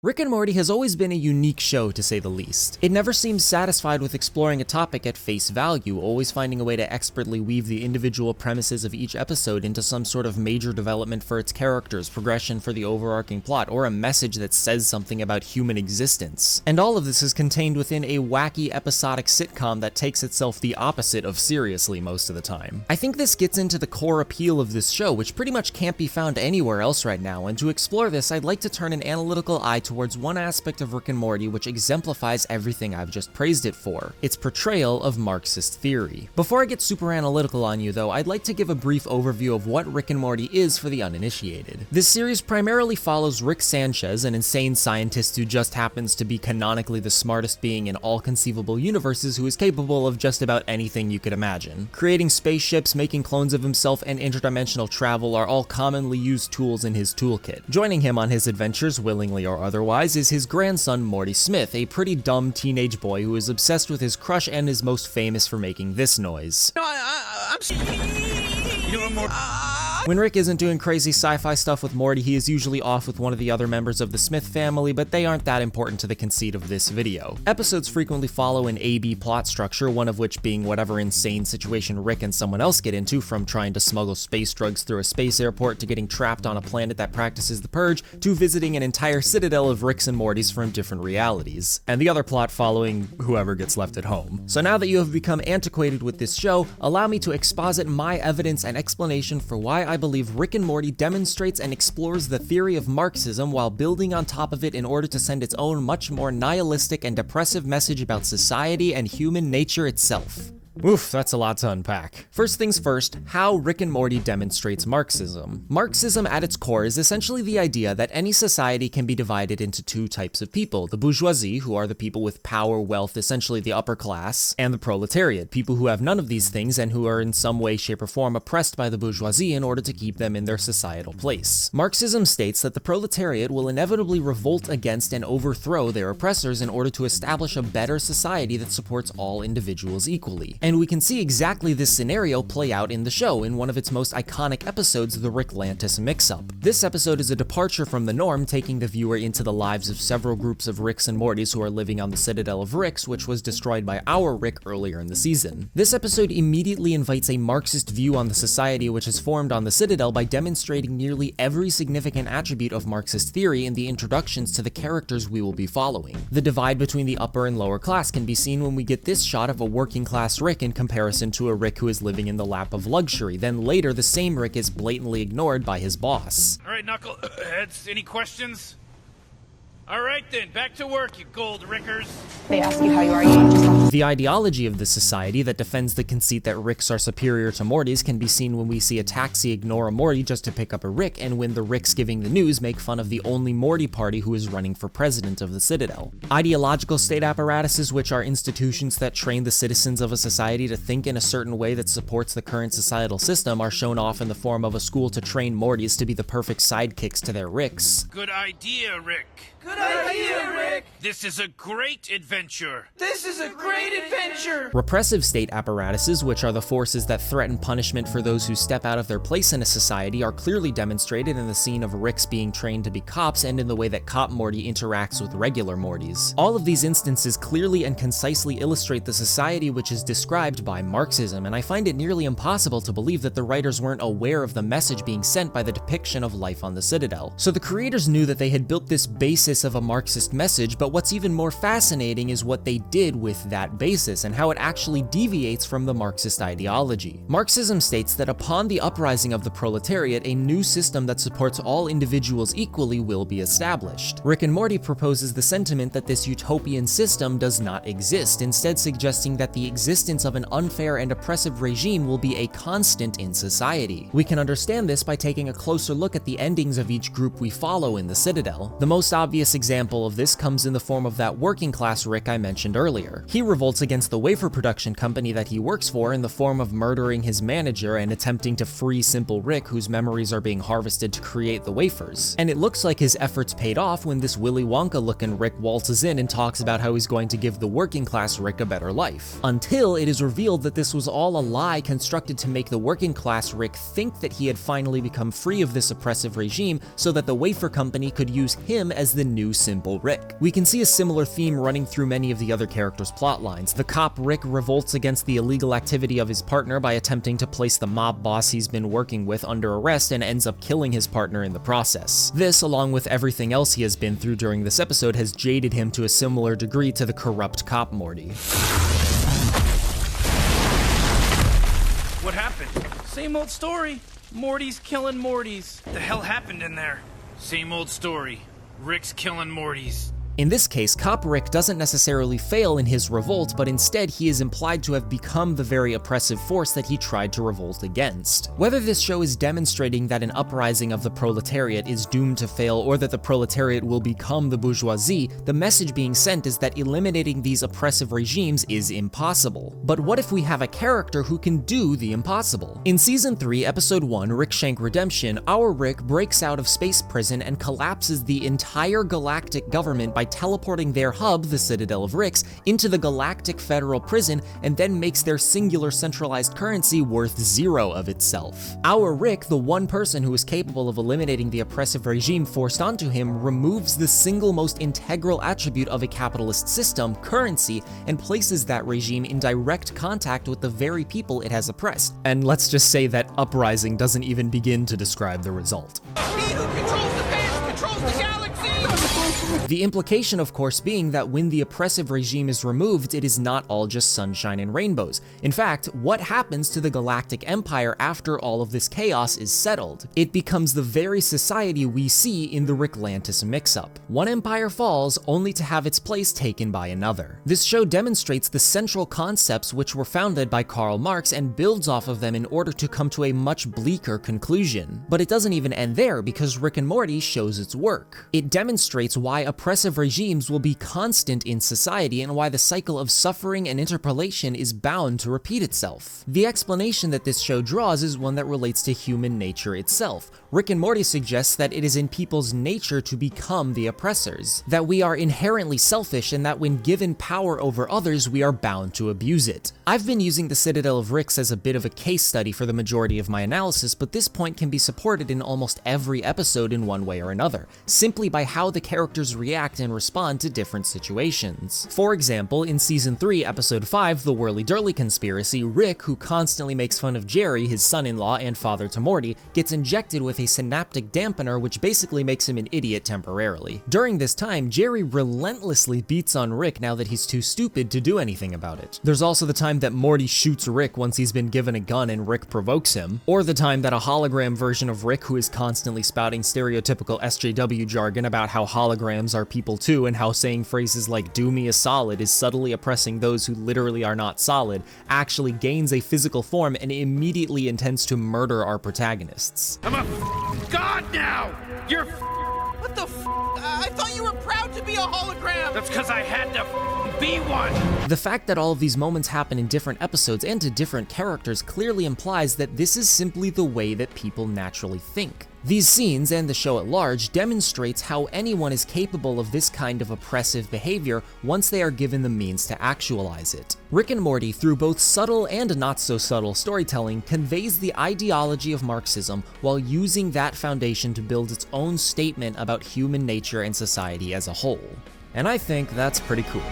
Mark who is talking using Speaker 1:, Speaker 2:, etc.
Speaker 1: Rick and Morty has always been a unique show, to say the least. It never seems satisfied with exploring a topic at face value, always finding a way to expertly weave the individual premises of each episode into some sort of major development for its characters, progression for the overarching plot, or a message that says something about human existence. And all of this is contained within a wacky episodic sitcom that takes itself the opposite of seriously most of the time. I think this gets into the core appeal of this show, which pretty much can't be found anywhere else right now, and to explore this, I'd like to turn an analytical eye towards one aspect of Rick and Morty which exemplifies everything I've just praised it for, its portrayal of Marxist theory. Before I get super analytical on you though, I'd like to give a brief overview of what Rick and Morty is for the uninitiated. This series primarily follows Rick Sanchez, an insane scientist who just happens to be canonically the smartest being in all conceivable universes who is capable of just about anything you could imagine. Creating spaceships, making clones of himself, and interdimensional travel are all commonly used tools in his toolkit. Joining him on his adventures, willingly or otherwise, is his grandson Morty Smith, a pretty dumb teenage boy who is obsessed with his crush and is most famous for making this noise.
Speaker 2: No, you know more.
Speaker 1: When Rick isn't doing crazy sci-fi stuff with Morty, he is usually off with one of the other members of the Smith family, but they aren't that important to the conceit of this video. Episodes frequently follow an A-B plot structure, one of which being whatever insane situation Rick and someone else get into, from trying to smuggle space drugs through a space airport to getting trapped on a planet that practices the purge, to visiting an entire citadel of Ricks and Mortys from different realities, and the other plot following whoever gets left at home. So now that you have become antiquated with this show, allow me to exposit my evidence and explanation for why I believe Rick and Morty demonstrates and explores the theory of Marxism while building on top of it in order to send its own much more nihilistic and depressive message about society and human nature itself. Oof, that's a lot to unpack. First things first, how Rick and Morty demonstrates Marxism. Marxism at its core is essentially the idea that any society can be divided into two types of people: the bourgeoisie, who are the people with power, wealth, essentially the upper class, and the proletariat, people who have none of these things and who are in some way, shape, or form oppressed by the bourgeoisie in order to keep them in their societal place. Marxism states that the proletariat will inevitably revolt against and overthrow their oppressors in order to establish a better society that supports all individuals equally. And we can see exactly this scenario play out in the show in one of its most iconic episodes, the Rick-Lantis mix-up. This episode is a departure from the norm, taking the viewer into the lives of several groups of Ricks and Mortys who are living on the Citadel of Ricks, which was destroyed by our Rick earlier in the season. This episode immediately invites a Marxist view on the society which has formed on the Citadel by demonstrating nearly every significant attribute of Marxist theory in the introductions to the characters we will be following. The divide between the upper and lower class can be seen when we get this shot of a working class Rick in comparison to a Rick who is living in the lap of luxury. Then later, the same Rick is blatantly ignored by his boss.
Speaker 2: All right, knuckleheads, any questions? All right then, back to work, you gold Rickers.
Speaker 3: They ask you how you are, you just have to.
Speaker 1: The ideology of the society that defends the conceit that Ricks are superior to Mortys can be seen when we see a taxi ignore a Morty just to pick up a Rick, and when the Ricks giving the news make fun of the only Morty party who is running for president of the Citadel. Ideological state apparatuses, which are institutions that train the citizens of a society to think in a certain way that supports the current societal system, are shown off in the form of a school to train Mortys to be the perfect sidekicks to their Ricks.
Speaker 2: Good idea, Rick.
Speaker 4: Good idea, Rick!
Speaker 2: This is a great adventure.
Speaker 4: This is a great adventure!
Speaker 1: Repressive state apparatuses, which are the forces that threaten punishment for those who step out of their place in a society, are clearly demonstrated in the scene of Ricks being trained to be cops and in the way that Cop Morty interacts with regular Mortys. All of these instances clearly and concisely illustrate the society which is described by Marxism, and I find it nearly impossible to believe that the writers weren't aware of the message being sent by the depiction of life on the Citadel. So the creators knew that they had built this basis of a Marxist message, but what's even more fascinating is what they did with that basis and how it actually deviates from the Marxist ideology. Marxism states that upon the uprising of the proletariat, a new system that supports all individuals equally will be established. Rick and Morty proposes the sentiment that this utopian system does not exist, instead suggesting that the existence of an unfair and oppressive regime will be a constant in society. We can understand this by taking a closer look at the endings of each group we follow in the Citadel. The most obvious example of this comes in the form of that working class Rick I mentioned earlier. He revolts against the wafer production company that he works for in the form of murdering his manager and attempting to free simple Rick, whose memories are being harvested to create the wafers. And it looks like his efforts paid off when this Willy Wonka-looking Rick waltzes in and talks about how he's going to give the working class Rick a better life. Until it is revealed that this was all a lie constructed to make the working class Rick think that he had finally become free of this oppressive regime so that the wafer company could use him as the new simple Rick. We can see a similar theme running through many of the other characters' plot lines. The cop Rick revolts against the illegal activity of his partner by attempting to place the mob boss he's been working with under arrest and ends up killing his partner in the process. This, along with everything else he has been through during this episode, has jaded him to a similar degree to the corrupt cop Morty.
Speaker 2: What happened?
Speaker 4: Same old story. Morty's killing Mortys.
Speaker 2: The hell happened in there? Same old story. Rick's killing Mortys.
Speaker 1: In this case, Cop Rick doesn't necessarily fail in his revolt, but instead he is implied to have become the very oppressive force that he tried to revolt against. Whether this show is demonstrating that an uprising of the proletariat is doomed to fail or that the proletariat will become the bourgeoisie, the message being sent is that eliminating these oppressive regimes is impossible. But what if we have a character who can do the impossible? In Season 3, Episode 1, Rick Shank Redemption, our Rick breaks out of space prison and collapses the entire galactic government by teleporting their hub, the Citadel of Ricks, into the galactic federal prison and then makes their singular centralized currency worth zero of itself. Our Rick, the one person who is capable of eliminating the oppressive regime forced onto him, removes the single most integral attribute of a capitalist system, currency, and places that regime in direct contact with the very people it has oppressed. And let's just say that uprising doesn't even begin to describe the result.
Speaker 4: He who controls the past controls the galaxy!
Speaker 1: The implication, of course, being that when the oppressive regime is removed, it is not all just sunshine and rainbows. In fact, what happens to the Galactic Empire after all of this chaos is settled? It becomes the very society we see in the Ricklantis mix-up. One empire falls, only to have its place taken by another. This show demonstrates the central concepts which were founded by Karl Marx and builds off of them in order to come to a much bleaker conclusion. But it doesn't even end there, because Rick and Morty shows its work. It demonstrates why oppressive regimes will be constant in society and why the cycle of suffering and interpolation is bound to repeat itself. The explanation that this show draws is one that relates to human nature itself. Rick and Morty suggests that it is in people's nature to become the oppressors, that we are inherently selfish and that when given power over others, we are bound to abuse it. I've been using the Citadel of Ricks as a bit of a case study for the majority of my analysis, but this point can be supported in almost every episode in one way or another, simply by how the characters react and respond to different situations. For example, in Season 3, Episode 5, The Whirly-Durly Conspiracy, Rick, who constantly makes fun of Jerry, his son-in-law and father to Morty, gets injected with a synaptic dampener which basically makes him an idiot temporarily. During this time, Jerry relentlessly beats on Rick now that he's too stupid to do anything about it. There's also the time that Morty shoots Rick once he's been given a gun and Rick provokes him, or the time that a hologram version of Rick who is constantly spouting stereotypical SJW jargon about how holograms are people too and how saying phrases like "do me a solid" is subtly oppressing those who literally are not solid, actually gains a physical form and immediately intends to murder our protagonists.
Speaker 2: I'm a god now! You're
Speaker 4: What the I thought you were proud to be a hologram!
Speaker 2: That's because I had to be one!
Speaker 1: The fact that all of these moments happen in different episodes and to different characters clearly implies that this is simply the way that people naturally think. These scenes, and the show at large, demonstrates how anyone is capable of this kind of oppressive behavior once they are given the means to actualize it. Rick and Morty, through both subtle and not-so-subtle storytelling, conveys the ideology of Marxism while using that foundation to build its own statement about human nature and society as a whole. And I think that's pretty cool.